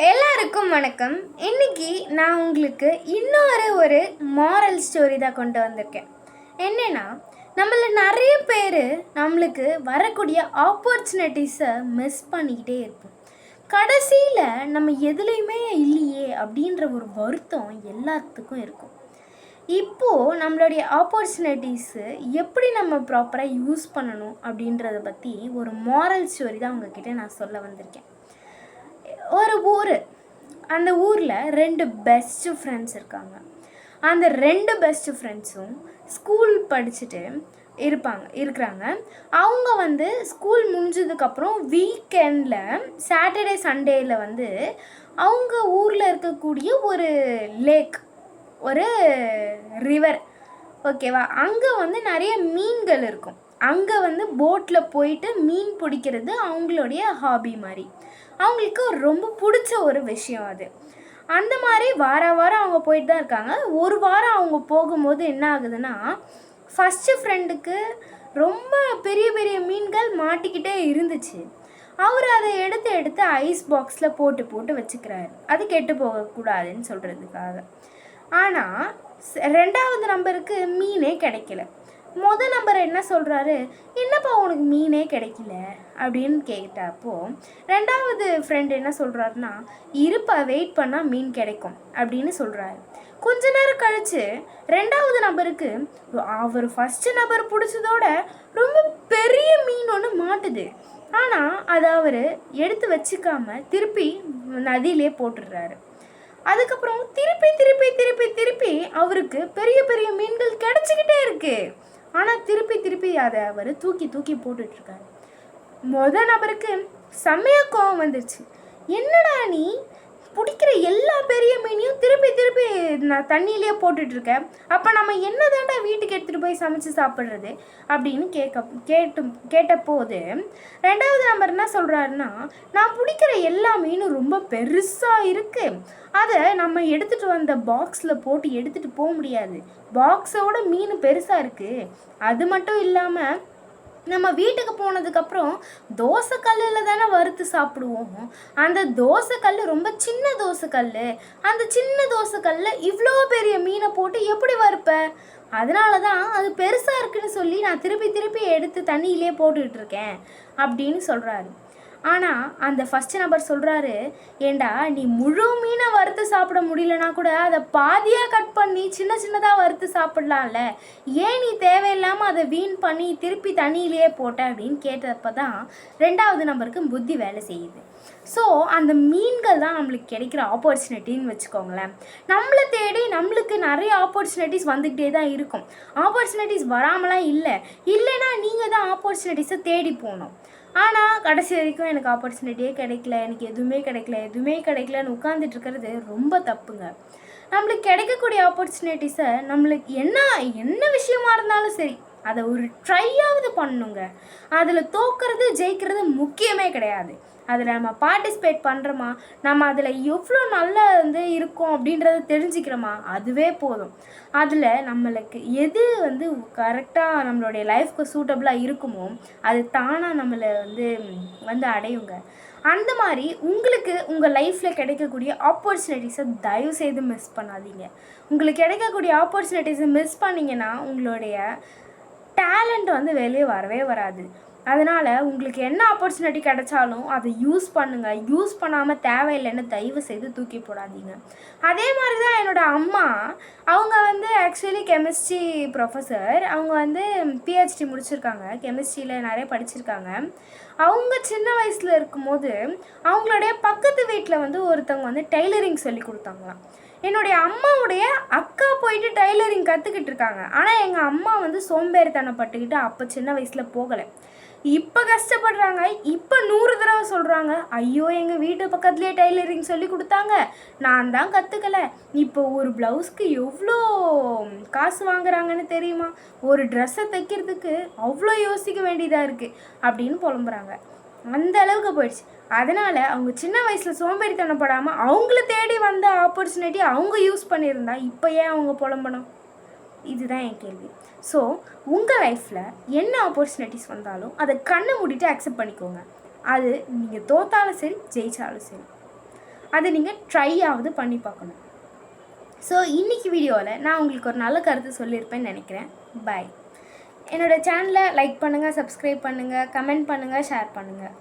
எல்லாருக்கும் வணக்கம். இன்னைக்கு நான் உங்களுக்கு ஒரு மாரல் ஸ்டோரி தான் கொண்டு வந்திருக்கேன். என்னன்னா, நம்மள நிறைய பேர் நம்மளுக்கு வரக்கூடிய ஆப்பர்ச்சுனிட்டிஸை மிஸ் பண்ணிக்கிட்டே இருப்போம். கடைசியில் நம்ம எதுலேயுமே இல்லையே அப்படின்ற ஒரு வருத்தம் எல்லாத்துக்கும் இருக்கும். இப்போது நம்மளுடைய ஆப்பர்ச்சுனிட்டிஸு எப்படி நம்ம ப்ராப்பராக யூஸ் பண்ணணும் அப்படின்றத பற்றி ஒரு மாரல் ஸ்டோரி தான் உங்ககிட்ட நான் சொல்ல வந்திருக்கேன். ஒரு ஊர், அந்த ஊரில் 2 பெஸ்ட்டு ஃப்ரெண்ட்ஸ் இருக்காங்க. அந்த 2 பெஸ்ட்டு ஃப்ரெண்ட்ஸும் ஸ்கூல் படிச்சுட்டு இருக்கிறாங்க. அவங்க ஸ்கூல் முடிஞ்சதுக்கப்புறம் வீக்கெண்டில் சாட்டர்டே சண்டேயில் அவங்க ஊரில் இருக்கக்கூடிய ஒரு லேக், ஒரு ரிவர், ஓகேவா, அங்கே நிறைய மீன்கள் இருக்கும். அங்கே போட்டில் போயிட்டு மீன் பிடிக்கிறது அவங்களுடைய ஹாபி மாதிரி. அவங்களுக்கு ரொம்ப பிடிச்ச ஒரு விஷயம் அது. அந்த மாதிரி வாரம் அவங்க போயிட்டு தான் இருக்காங்க. ஒரு வாரம் அவங்க போகும்போது என்ன ஆகுதுன்னா, ஃபஸ்ட்டு ஃப்ரெண்டுக்கு ரொம்ப பெரிய பெரிய மீன்கள் மாட்டிக்கிட்டே இருந்துச்சு. அவர் அதை எடுத்து ஐஸ் பாக்ஸில் போட்டு வச்சுக்கிறாரு, அது கெட்டு போகக்கூடாதுன்னு சொல்கிறதுக்காக. ஆனால் 2வது நம்பருக்கு மீனே கிடைக்கல. நம்பர் என்ன சொல்கிறாரு, என்னப்பா உனக்கு மீனே கிடைக்கல அப்படின்னு கேட்டப்போ 2வது ஃப்ரெண்டு என்ன சொல்கிறாருன்னா, இருப்பா வெயிட் பண்ணால் மீன் கிடைக்கும் அப்படின்னு சொல்கிறாரு. கொஞ்ச நேரம் கழித்து 2வது நபருக்கு அவர் ஃபஸ்ட்டு நபர் பிடிச்சதோட ரொம்ப பெரிய மீன் ஒன்று மாட்டுது. ஆனால் அதை அவர் எடுத்து வச்சுக்காம திருப்பி நதியிலே போட்டுடுறாரு. அதுக்கப்புறம் திருப்பி அவருக்கு பெரிய பெரிய மீன்கள் கிடச்சிக்கிட்டே இருக்குது. ஆனால் திருப்பி அதை அவர் தூக்கி போட்டுட்ருக்காரு. நபருக்கு செம்மையாக கோவம் வந்துருச்சு. என்னடா நீ பிடிக்கிற எல்லா பெரிய மீனையும் திருப்பி நான் தண்ணியிலே போட்டுட்ருக்கேன், அப்போ நம்ம என்ன தாண்டா வீட்டுக்கு எடுத்துகிட்டு போய் சமைச்சு சாப்பிட்றது அப்படின்னு கேட்டபோது 2வது நம்பர் என்ன சொல்கிறாருன்னா, நான் பிடிக்கிற எல்லா மீனும் ரொம்ப பெருசாக இருக்குது, அதை நம்ம எடுத்துகிட்டு வந்த பாக்ஸில் போட்டு எடுத்துகிட்டு போக முடியாது, பாக்ஸோட மீன் பெருசாக இருக்குது. அது மட்டும் இல்லாமல் நம்ம வீட்டுக்கு போனதுக்கப்புறம் தோசைக்கல்லில் தானே வறுத்து சாப்பிடுவோம். அந்த தோசைக்கல் ரொம்ப சின்ன தோசைக்கல், அந்த சின்ன தோசைக்கல்லில் இவ்வளோ பெரிய மீனை போட்டு எப்படி வறுப்ப? அதனால தான் அது பெருசாக இருக்குன்னு சொல்லி நான் திருப்பி எடுத்து தண்ணியிலே போட்டுட்ருக்கேன் அப்படின்னு சொல்கிறாரு. ஆனால் அந்த ஃபஸ்ட்டு நபர் சொல்கிறாரு, ஏண்டா நீ முழு மீனை வறுத்து சாப்பிட முடியலனா கூட அதை பாதியாக கட் பண்ணி சின்னதாக வறுத்து சாப்பிட்லாம்ல, ஏன் நீ தேவையில்லாமல் அதை வீண் பண்ணி திருப்பி தண்ணியிலேயே போட்ட அப்படின்னு கேட்டப்போ தான் 2வது நபருக்கு புத்தி வேலை செய்யுது. ஸோ அந்த மீன்கள் தான் நம்மளுக்கு கிடைக்கிற ஆப்பர்ச்சுனிட்டின்னு வச்சுக்கோங்களேன். நம்மளை தேடி நம்மளுக்கு நிறைய ஆப்பர்ச்சுனிட்டிஸ் வந்துக்கிட்டே தான் இருக்கும். ஆப்பர்ச்சுனிட்டிஸ் வராமலாம் இல்லைன்னா நீங்கள் தான் ஆப்பர்ச்சுனிட்டிஸை தேடி போகணும். ஆனால் கடைசி வரைக்கும் எனக்கு ஆப்பர்ச்சுனிட்டியே கிடைக்கல, எனக்கு எதுவுமே கிடைக்கலன்னு உட்காந்துட்டு இருக்கிறது ரொம்ப தப்புங்க. நம்மளுக்கு கிடைக்கக்கூடிய ஆப்பர்ச்சுனிட்டிஸை நம்மளுக்கு என்ன விஷயமா இருந்தாலும் சரி, அதை ஒரு ட்ரையாவது பண்ணணுங்க. அதில் தோக்கிறது ஜெயிக்கிறது முக்கியமே கிடையாது. அதில் நம்ம பார்ட்டிசிபேட் பண்ணுறோமா, நம்ம அதில் எவ்வளோ நல்லா இருக்கோம் அப்படின்றத தெரிஞ்சுக்கிறோமா, அதுவே போதும். அதில் நம்மளுக்கு எது கரெக்டாக நம்மளுடைய லைஃப்க்கு சூட்டபுளாக இருக்குமோ அது தானாக நம்மளை அடையுங்க. அந்த மாதிரி உங்களுக்கு உங்கள் லைஃப்பில் கிடைக்கக்கூடிய ஆப்பர்ச்சுனிட்டிஸை தயவுசெய்து மிஸ் பண்ணாதீங்க. உங்களுக்கு கிடைக்கக்கூடிய ஆப்பர்ச்சுனிட்டிஸை மிஸ் பண்ணிங்கன்னா உங்களுடைய டேலண்ட் வெளியே வரவே வராது. அதனால் உங்களுக்கு என்ன ஆப்பர்ச்சுனிட்டி கிடைச்சாலும் அதை யூஸ் பண்ணுங்கள். யூஸ் பண்ணாமல் தேவையில்லைன்னு தயவு செய்து தூக்கி போடாதீங்க. அதே மாதிரி தான் என்னோடய அம்மா, அவங்க ஆக்சுவலி கெமிஸ்ட்ரி ப்ரொஃபஸர். அவங்க பிஹெச்டி முடிச்சிருக்காங்க, கெமிஸ்ட்ரியில் நிறைய படிச்சிருக்காங்க. அவங்க சின்ன வயசில் இருக்கும்போது அவங்களுடைய பக்கத்து வீட்டில் ஒருத்தவங்க டெய்லரிங் சொல்லி கொடுத்தாங்களாம். என்னுடைய அம்மாவுடைய அக்கா போயிட்டு டைலரிங் கற்றுக்கிட்டு இருக்காங்க. ஆனால் எங்கள் அம்மா சோம்பேறித்தனப்பட்டுக்கிட்டு அப்போ சின்ன வயசில் போகலை. இப்போ கஷ்டப்படுறாங்க. இப்போ 100 தடவை சொல்கிறாங்க, ஐயோ எங்கள் வீட்டு பக்கத்துலேயே டைலரிங் சொல்லி கொடுத்தாங்க, நான் தான் கற்றுக்கலை. இப்போ ஒரு ப்ளவுஸ்க்கு எவ்வளோ காசு வாங்குறாங்கன்னு தெரியுமா? ஒரு ட்ரெஸ்ஸை தைக்கிறதுக்கு அவ்வளோ யோசிக்க வேண்டியதாக இருக்குது அப்படின்னு புலம்புறாங்க. அந்த அளவுக்கு போயிடுச்சு. அதனால் அவங்க சின்ன வயசில் சோம்பேறித்தனப்படாமல் அவங்கள தேடி வந்த ஆப்பர்ச்சுனிட்டி அவங்க யூஸ் பண்ணியிருந்தா இப்போ ஏன் அவங்க புலம்பணும்? இதுதான் என் கேள்வி. ஸோ உங்கள் லைஃப்பில் என்ன ஆப்பர்ச்சுனிட்டிஸ் வந்தாலும் அதை கண்ணை மூடிட்டு அக்செப்ட் பண்ணிக்கோங்க. அது நீங்கள் தோத்தாலும் சரி, ஜெயித்தாலும் சரி. அதை நீங்கள் ட்ரை ஆகுது பண்ணி பார்க்கணும். ஸோ இன்றைக்கி வீடியோவில் நான் உங்களுக்கு ஒரு நல்ல கருத்து சொல்லியிருப்பேன்னு நினைக்கிறேன். பாய். என்னோடய சேனலை லைக் பண்ணுங்கள், சப்ஸ்கிரைப் பண்ணுங்கள், கமெண்ட் பண்ணுங்கள், ஷேர் பண்ணுங்கள்.